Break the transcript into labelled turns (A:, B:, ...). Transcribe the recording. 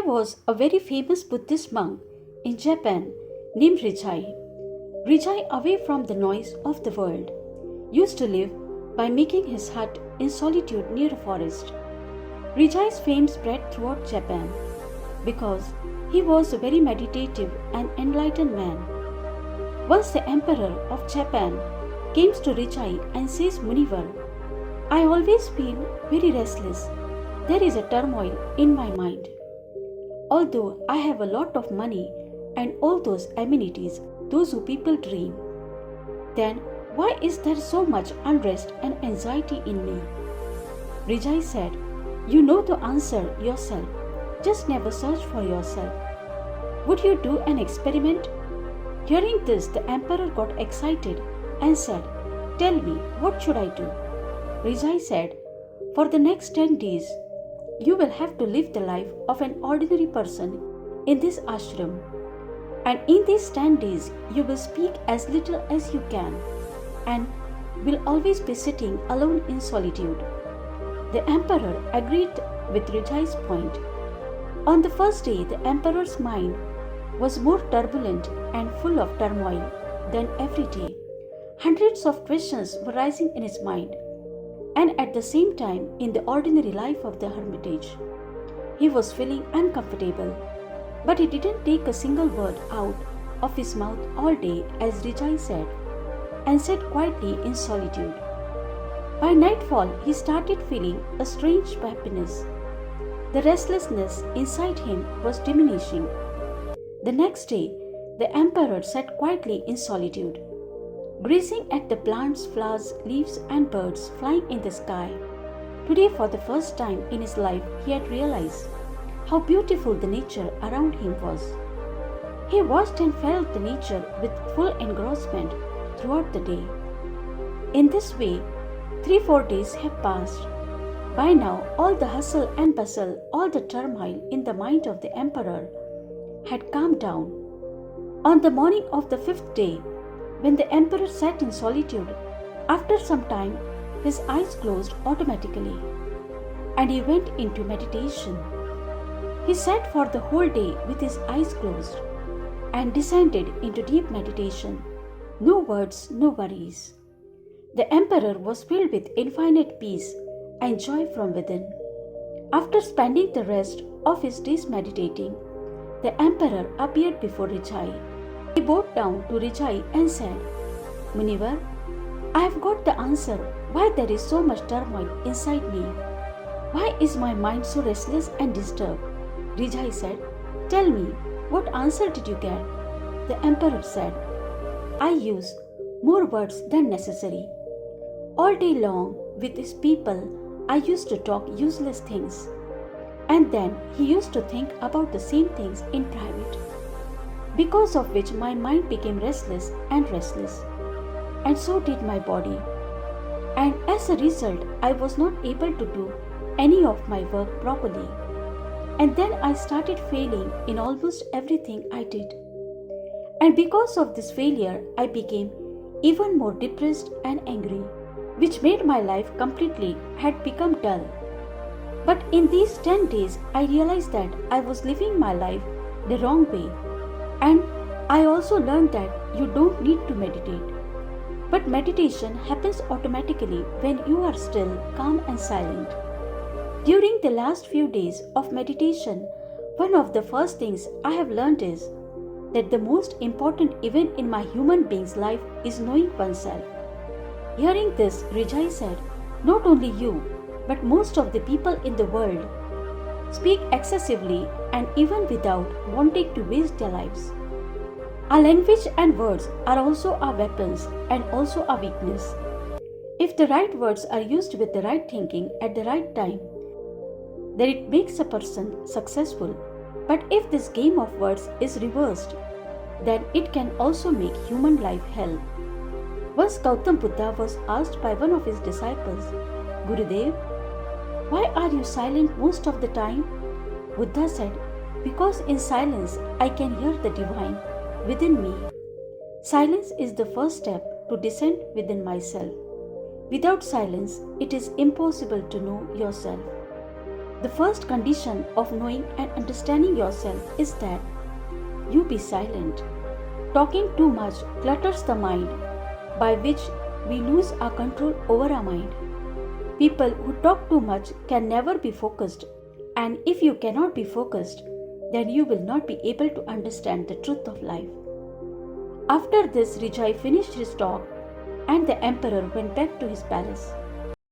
A: was a very famous Buddhist monk in Japan named Rijai. Rijai, away from the noise of the world, used to live by making his hut in solitude near a forest. Rijai's fame spread throughout Japan because he was a very meditative and enlightened man. Once the Emperor of Japan came to Rijai and says, Munivar, I always feel very restless. There is a turmoil in my mind. Although I have a lot of money and all those amenities, those who people dream, then why is there so much unrest and anxiety in me? Rijai said, you know the answer yourself. Just never search for yourself. Would you do an experiment? Hearing this, the emperor got excited and said, tell me, what should I do? Rijai said, for the next 10 days, you will have to live the life of an ordinary person in this ashram. And in these 10 days, you will speak as little as you can and will always be sitting alone in solitude. The emperor agreed with Rijai's point. On the first day, the emperor's mind was more turbulent and full of turmoil than every day. Hundreds of questions were rising in his mind, and at the same time, in the ordinary life of the hermitage, he was feeling uncomfortable. But he didn't take a single word out of his mouth all day, as Rijai said, and sat quietly in solitude. By nightfall, he started feeling a strange happiness. The restlessness inside him was diminishing. The next day, the emperor sat quietly in solitude, gazing at the plants, flowers, leaves, and birds flying in the sky. Today, for the first time in his life, he had realized how beautiful the nature around him was. He watched and felt the nature with full engrossment throughout the day. In this way, 3-4 days have passed. By now, all the hustle and bustle, all the turmoil in the mind of the emperor had calmed down. On the morning of the 5th day, when the emperor sat in solitude, after some time, his eyes closed automatically, and he went into meditation. He sat for the whole day with his eyes closed and descended into deep meditation. No words, no worries. The emperor was filled with infinite peace and joy from within. After spending the rest of his days meditating, the emperor appeared before Rijai. He bowed down to Rijai and said, Munivar, I have got the answer why there is so much turmoil inside me. Why is my mind so restless and disturbed? Rijai said, tell me, what answer did you get? The emperor said, I use more words than necessary. All day long with his people, I used to talk useless things. And then he used to think about the same things in private, because of which my mind became restless. And so did my body. And as a result, I was not able to do any of my work properly. And then I started failing in almost everything I did. And because of this failure, I became even more depressed and angry, which made my life completely had become dull. But in these 10 days, I realized that I was living my life the wrong way. And I also learned that you don't need to meditate. But meditation happens automatically when you are still, calm and silent. During the last few days of meditation, one of the first things I have learned is that the most important event in my human being's life is knowing oneself. Hearing this, Rijai said, not only you, but most of the people in the world speak excessively and even without wanting to waste their lives. Our language and words are also our weapons and also our weakness. If the right words are used with the right thinking at the right time, then it makes a person successful. But if this game of words is reversed, then it can also make human life hell. Once Gautam Buddha was asked by one of his disciples, Gurudev, why are you silent most of the time? Buddha said, because in silence I can hear the divine within me. Silence is the first step to descend within myself. Without silence, it is impossible to know yourself. The first condition of knowing and understanding yourself is that you be silent. Talking too much clutters the mind, by which we lose our control over our mind. People who talk too much can never be focused, and if you cannot be focused, then you will not be able to understand the truth of life. After this, Rijai finished his talk, and the emperor went back to his palace.